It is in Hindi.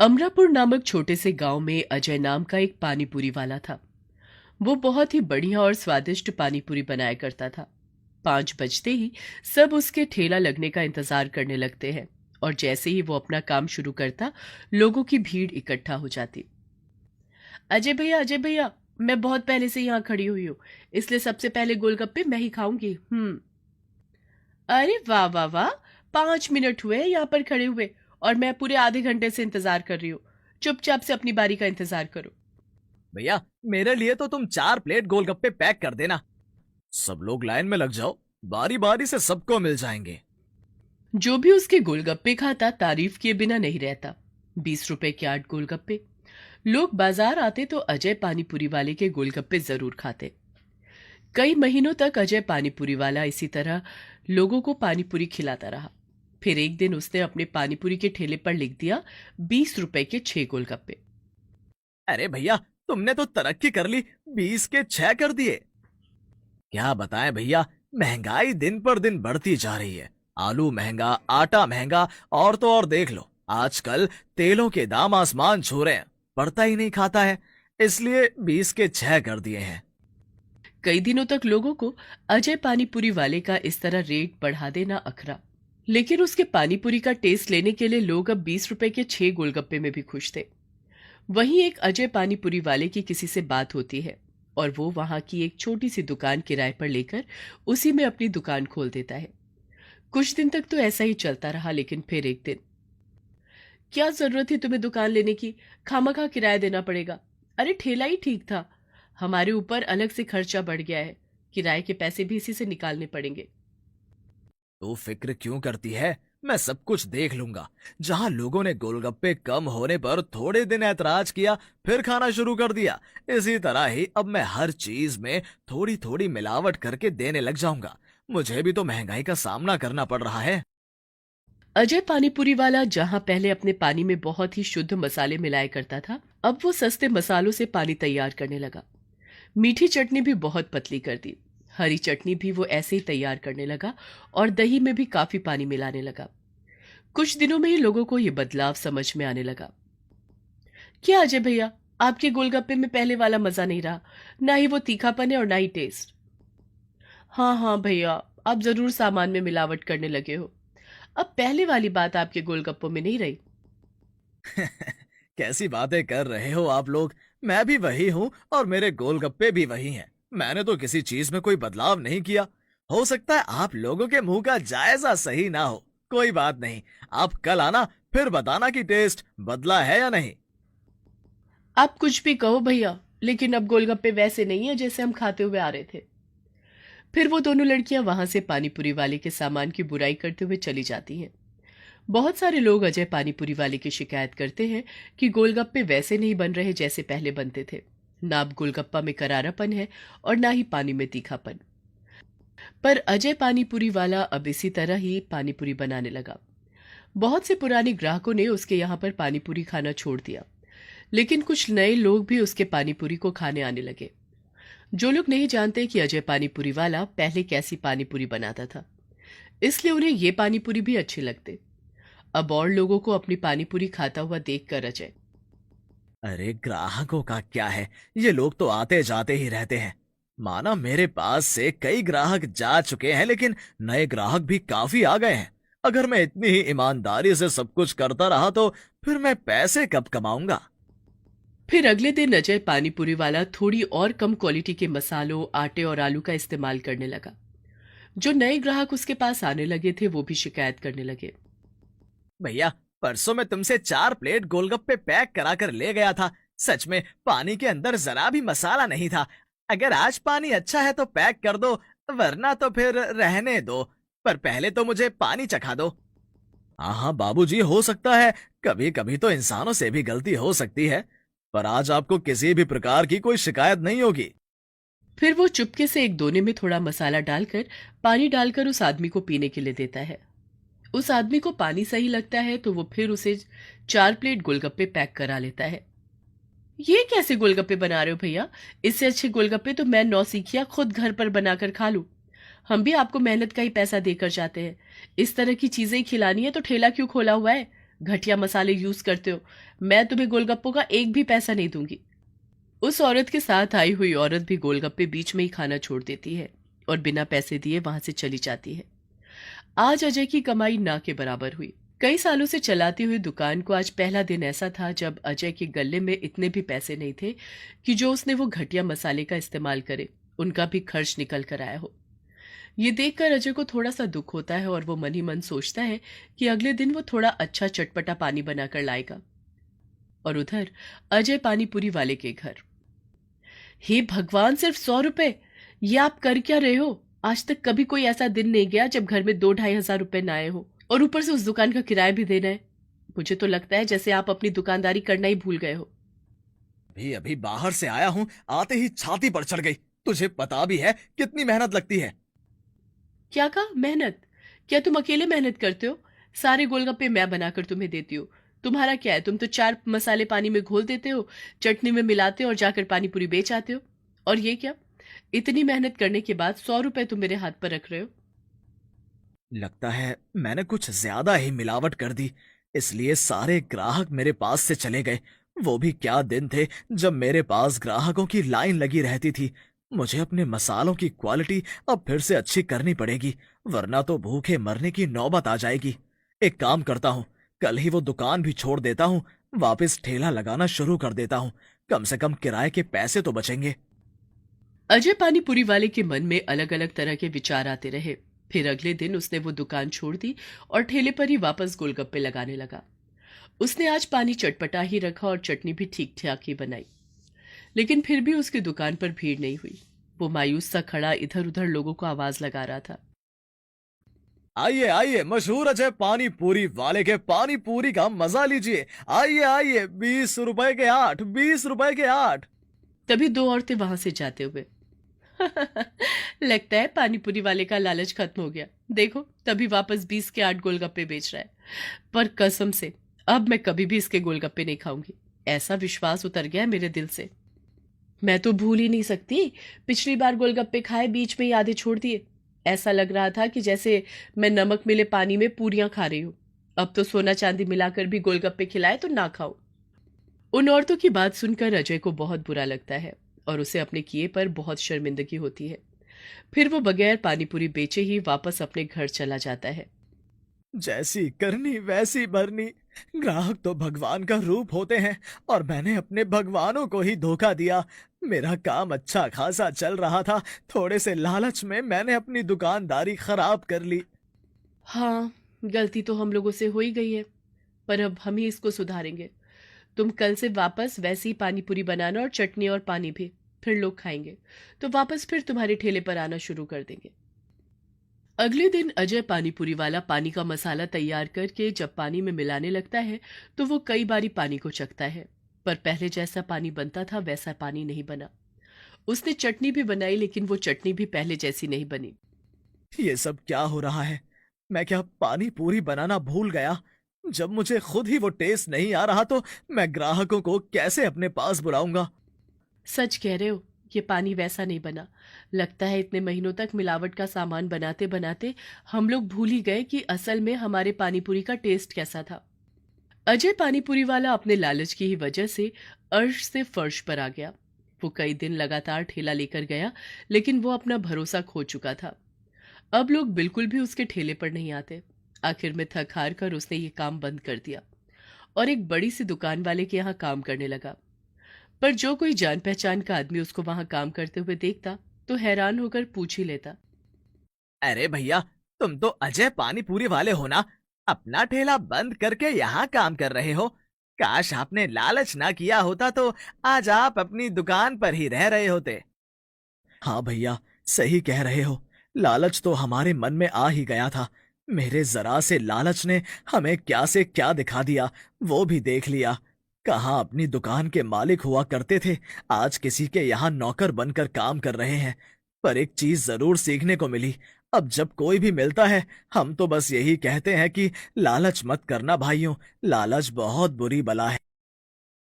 अमरापुर नामक छोटे से गांव में अजय नाम का एक पानीपुरी वाला था। वो बहुत ही बढ़िया और स्वादिष्ट पानीपुरी बनाया करता था। 5 बजते ही सब उसके ठेला लगने का इंतजार करने लगते हैं और जैसे ही वो अपना काम शुरू करता, लोगों की भीड़ इकट्ठा हो जाती। अजय भैया, मैं बहुत पहले से यहाँ खड़ी हुई हूँ, इसलिए सबसे पहले गोलगप्पे मैं ही खाऊंगी। अरे वाह वाह वाह, 5 मिनट हुए हैं यहाँ पर खड़े हुए और मैं पूरे आधे घंटे से इंतजार कर रही हूँ। चुपचाप से अपनी बारी का इंतजार करो। भैया, मेरे लिए तो तुम 4 प्लेट गोलगप्पे पैक कर देना। सब लोग लाइन में लग जाओ, बारी बारी से सबको मिल जाएंगे। जो भी उसके गोलगप्पे खाता तारीफ किए बिना नहीं रहता। 20 रुपए के 8 गोलगप्पे। लोग बाजार आते तो अजय पानीपुरी वाले के गोलगप्पे जरूर खाते। कई महीनों तक अजय पानीपुरी वाला इसी तरह लोगों को पानीपुरी खिलाता रहा। फिर एक दिन उसने अपने पानीपुरी के ठेले पर लिख दिया 20 रुपए के 6 गोलगप्पे। अरे भैया, तुमने तो तरक्की कर ली, 20 के 6 कर दिए। क्या बताएं भैया, महंगाई दिन पर दिन बढ़ती जा रही है। आलू महंगा, आटा महंगा, और तो और देख लो, आजकल तेलों के दाम आसमान छू रहे हैं। पड़ता ही नहीं खाता है, इसलिए 20 के 6 कर दिए हैं। कई दिनों तक लोगों को अजय पानीपुरी वाले का इस तरह रेट बढ़ा देना अखरा, लेकिन उसके पानीपुरी का टेस्ट लेने के लिए लोग अब 20 रुपए के 6 गोलगप्पे में भी खुश थे। वहीं एक अजय पानीपुरी वाले की किसी से बात होती है और वो वहां की एक छोटी सी दुकान किराए पर लेकर उसी में अपनी दुकान खोल देता है। कुछ दिन तक तो ऐसा ही चलता रहा, लेकिन फिर एक दिन, क्या जरूरत थी तुम्हें दुकान लेने की? खामखा किराया देना पड़ेगा। अरे ठेला ही ठीक था, हमारे ऊपर अलग से खर्चा बढ़ गया है, किराए के पैसे भी इसी से निकालने पड़ेंगे। तू फिक्र क्यों करती है, मैं सब कुछ देख लूंगा। जहां लोगों ने गोलगप्पे कम होने पर थोड़े दिन ऐतराज किया, फिर खाना शुरू कर दिया, इसी तरह ही अब मैं हर चीज में थोड़ी थोड़ी मिलावट करके देने लग जाऊंगा। मुझे भी तो महंगाई का सामना करना पड़ रहा है। अजय पानीपुरी वाला जहां पहले अपने पानी में बहुत ही शुद्ध मसाले मिलाया करता था, अब वो सस्ते मसालों से पानी तैयार करने लगा। मीठी चटनी भी बहुत पतली कर दी। हरी चटनी भी वो ऐसे ही तैयार करने लगा और दही में भी काफी पानी मिलाने लगा। कुछ दिनों में ही लोगों को ये बदलाव समझ में आने लगा। क्या अजय भैया, आपके गोलगप्पे में पहले वाला मजा नहीं रहा, ना ही वो तीखापन है और ना ही टेस्ट। हाँ हाँ भैया, आप जरूर सामान में मिलावट करने लगे हो। अब पहले वाली बात आपके गोलगप्पों में नहीं रही। कैसी बातें कर रहे हो आप लोग। मैं भी वही हूँ और मेरे गोलगप्पे भी वही हैं। मैंने तो किसी चीज में कोई बदलाव नहीं किया। हो सकता है आप लोगों के मुंह का जायजा सही ना हो। कोई बात नहीं, आप कल आना, फिर बताना कि टेस्ट बदला है या नहीं। आप कुछ भी कहो भैया, लेकिन अब गोलगप्पे वैसे नहीं है जैसे हम खाते हुए आ रहे थे। फिर वो दोनों लड़कियां वहां से पानीपुरी वाले के सामान की बुराई करते हुए चली जाती हैं। बहुत सारे लोग अजय पानीपुरी वाले की शिकायत करते हैं कि गोलगप्पे वैसे नहीं बन रहे जैसे पहले बनते थे। ना अब गोलगप्पा में करारापन है और ना ही पानी में तीखापन। पर अजय पानीपुरी वाला अब इसी तरह ही पानीपुरी बनाने लगा। बहुत से पुराने ग्राहकों ने उसके यहाँ पर पानीपुरी खाना छोड़ दिया, लेकिन कुछ नए लोग भी उसके पानीपुरी को खाने आने लगे। जो लोग नहीं जानते कि अजय पानीपुरी वाला पहले कैसी पानीपुरी बनाता था, इसलिए उन्हें ये पानीपुरी भी अच्छे लगते। अब और लोगों को अपनी पानीपुरी खाता हुआ देखकर अजय, अरे ग्राहकों का क्या है, ये लोग तो आते जाते ही रहते हैं। माना मेरे पास से कई ग्राहक जा चुके हैं, लेकिन नए ग्राहक भी काफी आ गए हैं। अगर मैं इतनी ही ईमानदारी से सब कुछ करता रहा तो फिर मैं पैसे कब कमाऊंगा। फिर अगले दिन अजय पानीपुरी वाला थोड़ी और कम क्वालिटी के मसालों, आटे और आलू का इस्तेमाल करने लगा। जो नए ग्राहक उसके पास आने लगे थे वो भी शिकायत करने लगे। भैया, परसों मैं तुमसे 4 प्लेट गोलगप्पे पैक करा कर ले गया था। सच में पानी के अंदर जरा भी मसाला नहीं था। अगर आज पानी अच्छा है तो पैक कर दो, वरना तो फिर रहने दो। पर पहले तो मुझे पानी चखा दो। हाँ हाँ बाबूजी, हो सकता है, कभी कभी तो इंसानों से भी गलती हो सकती है। पर आज आपको किसी भी प्रकार की कोई शिकायत नहीं होगी। फिर वो चुपके से एक दोने में थोड़ा मसाला डालकर पानी डालकर उस आदमी को पीने के लिए देता है। उस आदमी को पानी सही लगता है तो वो फिर उसे 4 प्लेट गोलगप्पे पैक करा लेता है। ये कैसे गोलगप्पे बना रहे हो भैया? इससे अच्छे गोलगप्पे तो मैं नौसिखिया खुद घर पर बनाकर खा लूं। हम भी आपको मेहनत का ही पैसा देकर जाते हैं। इस तरह की चीजें ही खिलानी है तो ठेला क्यों खोला हुआ है? घटिया मसाले यूज करते हो, मैं तुम्हें गोलगप्पों का एक भी पैसा नहीं दूंगी। उस औरत के साथ आई हुई औरत भी गोलगप्पे बीच में ही खाना छोड़ देती है और बिना पैसे दिए वहां से चली जाती है। आज अजय की कमाई ना के बराबर हुई। कई सालों से चलाती हुई दुकान को आज पहला दिन ऐसा था जब अजय के गले में इतने भी पैसे नहीं थे कि जो उसने वो घटिया मसाले का इस्तेमाल करे उनका भी खर्च निकल कर आया हो। ये देखकर अजय को थोड़ा सा दुख होता है और वो मन ही मन सोचता है कि अगले दिन वो थोड़ा अच्छा चटपटा पानी बनाकर लाएगा। और उधर अजय पानी पूरी वाले के घर। हे भगवान, सिर्फ 100 रुपए! ये आप कर क्या रहे हो? आज तक कभी कोई ऐसा दिन नहीं गया जब घर में 2-2.5 हजार रुपए ना आए हो, और ऊपर से उस दुकान का किराया भी देना है। मुझे तो लगता है जैसे आप अपनी दुकानदारी करना ही भूल गए हो। अभी अभी बाहर से आया हूँ, आते ही छाती पर चढ़ गई। तुझे पता भी है कितनी मेहनत लगती है। क्या कहा मेहनत? क्या तुम अकेले मेहनत करते हो? सारे गोलगप्पे मैं बनाकर तुम्हें देती हूँ। तुम्हारा क्या है, तुम तो 4 मसाले पानी में घोल देते हो, चटनी में मिलाते हो और जाकर पानी पूरी बेच आते हो। और ये क्या, इतनी मेहनत करने के बाद 100 रुपए तुम मेरे हाथ पर रख रहे हो? लगता है मैंने कुछ ज्यादा ही मिलावट कर दी, इसलिए सारे ग्राहक मेरे पास से चले गए। वो भी क्या दिन थे जब मेरे पास ग्राहकों की लाइन लगी रहती थी। मुझे अपने मसालों की क्वालिटी अब फिर से अच्छी करनी पड़ेगी, वरना तो भूखे मरने की नौबत आ जाएगी। एक काम करता हूँ, कल ही वो दुकान भी छोड़ देता हूँ, वापस ठेला लगाना शुरू कर देता हूँ। कम से कम किराए के पैसे तो बचेंगे। अजय पानी पूरी वाले के मन में अलग अलग तरह के विचार आते रहे। फिर अगले दिन उसने वो दुकान छोड़ दी और ठेले पर ही वापस गोलगप्पे लगाने लगा। उसने आज पानी चटपटा ही रखा और चटनी भी ठीक ठाक ही बनाई, लेकिन फिर भी उसकी दुकान पर भीड़ नहीं हुई। वो मायूस सा खड़ा इधर उधर लोगों को आवाज लगा रहा था। आइए आइए, मशहूर अजय पानी पूरी वाले के पानी पूरी का मजा लीजिए। आइए आइए, 20 रुपए के 8, 20 रुपए के 8। तभी 2 औरतें वहां से जाते हुए लगता है पानीपुरी वाले का लालच खत्म हो गया। देखो, तभी वापस 20 के 8 गोलगप्पे बेच रहा है। पर कसम से अब मैं कभी भी इसके गोलगप्पे नहीं खाऊंगी। ऐसा विश्वास उतर गया है मेरे दिल से। मैं तो भूल ही नहीं सकती, पिछली बार गोलगप्पे खाए बीच में ही आधे छोड़ दिए। ऐसा लग रहा था कि जैसे मैं नमक मिले पानी में पूरियां खा रही हूं। अब तो सोना चांदी मिलाकर भी गोलगप्पे खिलाए तो ना खाओ। उन औरतों की बात सुनकर अजय को बहुत बुरा लगता है और उसे अपने किए पर बहुत शर्मिंदगी होती है। फिर वो बगैर पानीपुरी बेचे ही वापस अपने घर चला जाता है। जैसी करनी वैसी भरनी। ग्राहक तो भगवान का रूप होते हैं और मैंने अपने भगवानों को ही धोखा दिया। मेरा काम अच्छा खासा चल रहा था, थोड़े से लालच में मैंने अपनी दुकानदारी खराब कर ली। हाँ, गलती तो हम लोगों से हो ही गई है, पर अब हम ही इसको सुधारेंगे। तुम कल से वापस वैसी पानीपुरी बनाना और चटनी और पानी भी, फिर लोग खाएंगे तो वापस फिर तुम्हारे ठेले पर आना शुरू कर देंगे। अगले दिन अजय पानीपुरी वाला पानी का मसाला तैयार करके जब पानी में मिलाने लगता है तो वो कई बारी पानी को चखता है, पर पहले जैसा पानी बनता था वैसा पानी नहीं बना। उसने चटनी भी बनाई, लेकिन वो चटनी भी पहले जैसी नहीं बनी। ये सब क्या हो रहा है? मैं क्या पानी पूरी बनाना भूल गया? जब मुझे खुद ही वो टेस्ट नहीं आ रहा तो मैं ग्राहकों को कैसे अपने पास बुलाऊंगा? सच कह रहे हो, ये पानी वैसा नहीं बना। लगता है इतने महीनों तक मिलावट का सामान बनाते बनाते हम लोग भूल ही गए कि असल में हमारे पानीपुरी का टेस्ट कैसा था। अजय पानीपुरी वाला अपने लालच की ही वजह से अर्श से फर्श पर आ गया। वो कई दिन लगातार ठेला लेकर गया, लेकिन वो अपना भरोसा खो चुका था। अब लोग बिल्कुल भी उसके ठेले पर नहीं आते। आखिर में थक हार कर उसने ये काम बंद कर दिया और एक बड़ी सी दुकान वाले के यहाँ काम करने लगा। पर जो कोई जान पहचान का आदमी उसको वहां काम करते हुए देखता तो हैरान होकर पूछ ही लेता। अरे भैया, तुम तो अजय पानी पूरी वाले हो ना? अपना ठेला बंद करके यहाँ काम कर रहे हो? काश आपने लालच ना किया होता तो आज आप अपनी दुकान पर ही रह रहे होते। हाँ भैया, सही कह रहे हो। लालच तो हमारे मन में आ ही गया था। मेरे जरा से लालच ने हमें क्या से क्या दिखा दिया, वो भी देख लिया। कहाँ अपनी दुकान के मालिक हुआ करते थे, आज किसी के यहाँ नौकर बनकर काम कर रहे हैं। पर एक चीज जरूर सीखने को मिली। अब जब कोई भी मिलता है, हम तो बस यही कहते हैं कि लालच मत करना भाइयों, लालच बहुत बुरी बला है।